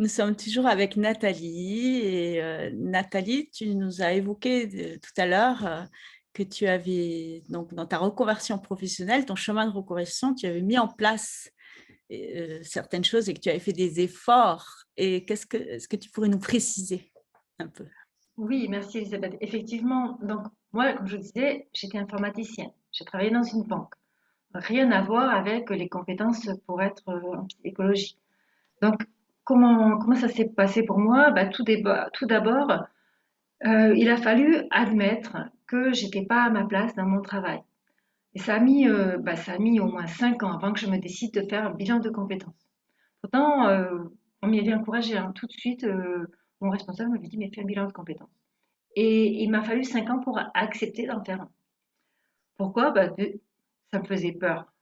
Nous sommes toujours avec Nathalie et Nathalie, tu nous as évoqué tout à l'heure que tu avais, donc dans ta reconversion professionnelle, ton chemin de reconversion, tu avais mis en place certaines choses et que tu avais fait des efforts. Et est-ce que tu pourrais nous préciser un peu? Oui, merci Elisabeth. Effectivement, donc moi, comme je disais, j'étais informaticienne. J'ai travaillé dans une banque. Rien à voir avec les compétences pour être en psychologie. Donc, comment ça s'est passé pour moi? Bah, tout d'abord, il a fallu admettre que j'étais pas à ma place dans mon travail. Et ça a mis au moins 5 ans avant que je me décide de faire un bilan de compétences. Pourtant, on m'y avait encouragé, hein. Tout de suite, mon responsable m'avait dit, mais fais un bilan de compétences. Et il m'a fallu 5 ans pour accepter d'en faire un. Pourquoi? Ça me faisait peur.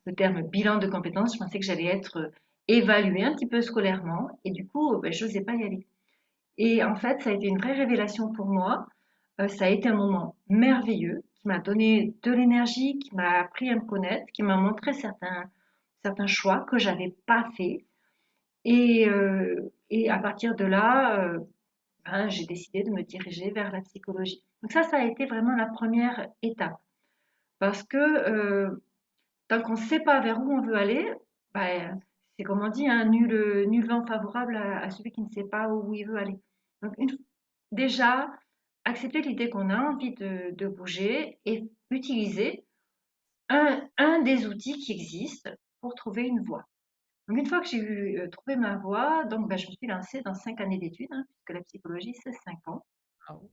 Le terme bilan de compétences, je pensais que j'allais être évaluée un petit peu scolairement et du coup, je n'osais pas y aller. Et en fait, ça a été une vraie révélation pour moi. Ça a été un moment merveilleux qui m'a donné de l'énergie, qui m'a appris à me connaître, qui m'a montré certains choix que j'avais pas fait. Et à partir de là, j'ai décidé de me diriger vers la psychologie. Donc ça a été vraiment la première étape. Parce que tant qu'on ne sait pas vers où on veut aller, c'est comme on dit, hein, nul vent favorable à celui qui ne sait pas où il veut aller. Donc déjà, accepter l'idée qu'on a envie de bouger et utiliser un des outils qui existent pour trouver une voie. Donc une fois que j'ai eu trouvé ma voie, donc je me suis lancée dans 5 années d'études, hein, puisque la psychologie c'est 5 ans. Wow.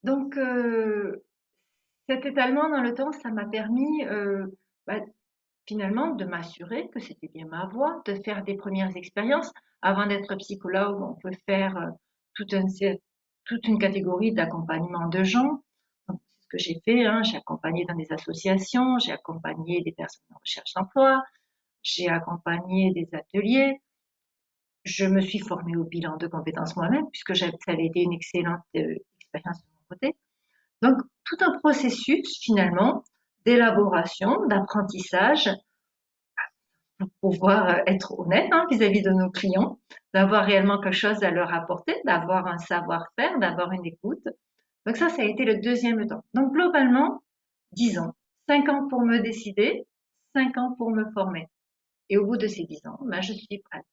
Donc cet étalement dans le temps, ça m'a permis bah, finalement de m'assurer que c'était bien ma voie, de faire des premières expériences. Avant d'être psychologue, on peut faire toute une, toute une catégorie d'accompagnement de gens. Donc, c'est ce que j'ai fait, hein. J'ai accompagné dans des associations, j'ai accompagné des personnes en recherche d'emploi, j'ai accompagné des ateliers. Je me suis formée au bilan de compétences moi-même, puisque ça avait été une excellente expérience de mon côté. Donc, tout un processus, finalement, d'élaboration, d'apprentissage, pour pouvoir être honnête, hein, vis-à-vis de nos clients, d'avoir réellement quelque chose à leur apporter, d'avoir un savoir-faire, d'avoir une écoute. Donc ça a été le deuxième temps. Donc globalement, 10 ans. 5 ans pour me décider, 5 ans pour me former. Et au bout de ces 10 ans, je suis prête.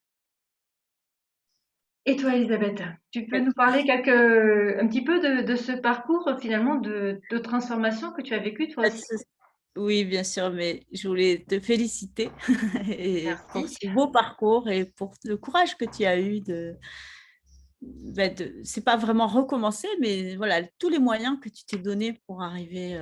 Et toi, Elisabeth, tu peux nous parler un petit peu de ce parcours finalement de transformation que tu as vécu toi aussi? Oui, bien sûr, mais je voulais te féliciter et pour Merci. ce beau parcours et pour le courage que tu as eu c'est pas vraiment recommencer, mais voilà, tous les moyens que tu t'es donné pour arriver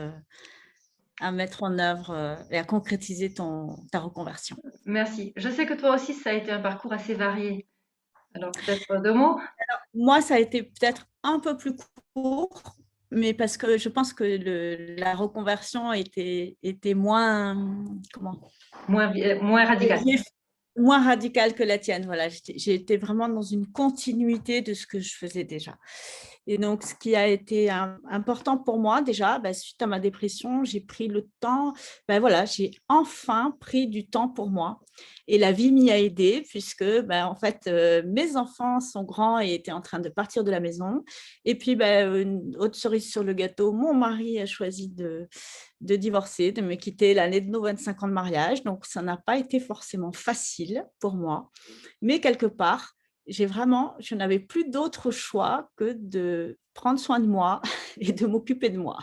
à mettre en œuvre et à concrétiser ta reconversion. Merci. Je sais que toi aussi, ça a été un parcours assez varié. Alors peut-être deux mots? Moi, ça a été peut-être un peu plus court, mais parce que je pense que la reconversion était moins, comment, Moins radical. moins radicale que la tienne. Voilà, j'ai été vraiment dans une continuité de ce que je faisais déjà. Et donc, ce qui a été important pour moi déjà, suite à ma dépression, j'ai pris le temps, voilà, j'ai enfin pris du temps pour moi. Et la vie m'y a aidée puisque, en fait, mes enfants sont grands et étaient en train de partir de la maison. Et puis, une autre cerise sur le gâteau, mon mari a choisi de divorcer, de me quitter l'année de nos 25 ans de mariage. Donc, ça n'a pas été forcément facile pour moi. Mais quelque part, je n'avais plus d'autre choix que de prendre soin de moi et de m'occuper de moi.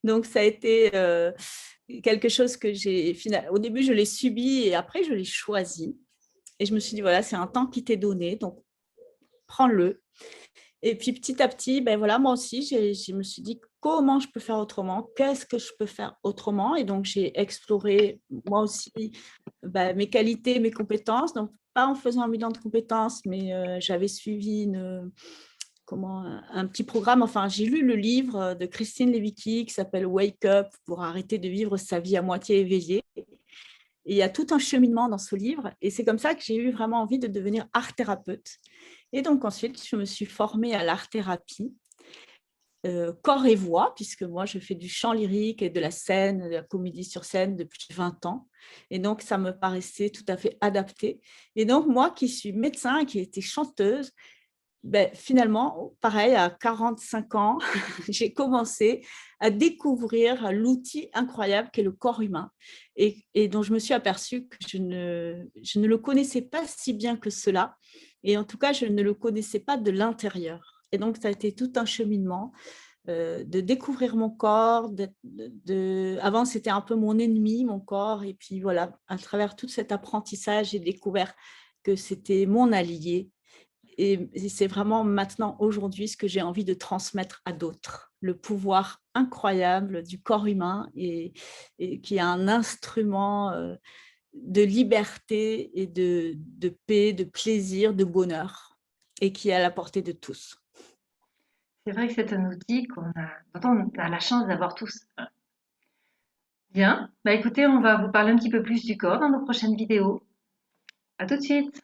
Donc, ça a été quelque chose que au début, je l'ai subi et après, je l'ai choisi. Et je me suis dit, voilà, c'est un temps qui t'est donné, donc prends-le. Et puis petit à petit, voilà, moi aussi, je me suis dit comment je peux faire autrement, qu'est-ce que je peux faire autrement. Et donc, j'ai exploré moi aussi mes qualités, mes compétences. Donc, pas en faisant un bilan de compétences, mais j'avais suivi un petit programme. Enfin, j'ai lu le livre de Christine Levicki qui s'appelle Wake Up pour arrêter de vivre sa vie à moitié éveillée. Et il y a tout un cheminement dans ce livre. Et c'est comme ça que j'ai eu vraiment envie de devenir art thérapeute. Et donc ensuite, je me suis formée à l'art-thérapie corps et voix, puisque moi, je fais du chant lyrique et de la scène, de la comédie sur scène depuis 20 ans. Et donc, ça me paraissait tout à fait adapté. Et donc, moi qui suis médecin et qui étais chanteuse, ben, finalement, pareil, à 45 ans, j'ai commencé à découvrir l'outil incroyable qu'est le corps humain et dont je me suis aperçue que je ne le connaissais pas si bien que cela. Et en tout cas, je ne le connaissais pas de l'intérieur. Et donc, ça a été tout un cheminement de découvrir mon corps. Avant, c'était un peu mon ennemi, mon corps. Et puis voilà, à travers tout cet apprentissage, j'ai découvert que c'était mon allié. Et c'est vraiment maintenant, aujourd'hui, ce que j'ai envie de transmettre à d'autres. Le pouvoir incroyable du corps humain et qui est un instrument de liberté et de paix, de plaisir, de bonheur et qui est à la portée de tous. C'est vrai que c'est un outil dont on a la chance d'avoir tous. Bien. Bah écoutez, on va vous parler un petit peu plus du corps dans nos prochaines vidéos. À tout de suite.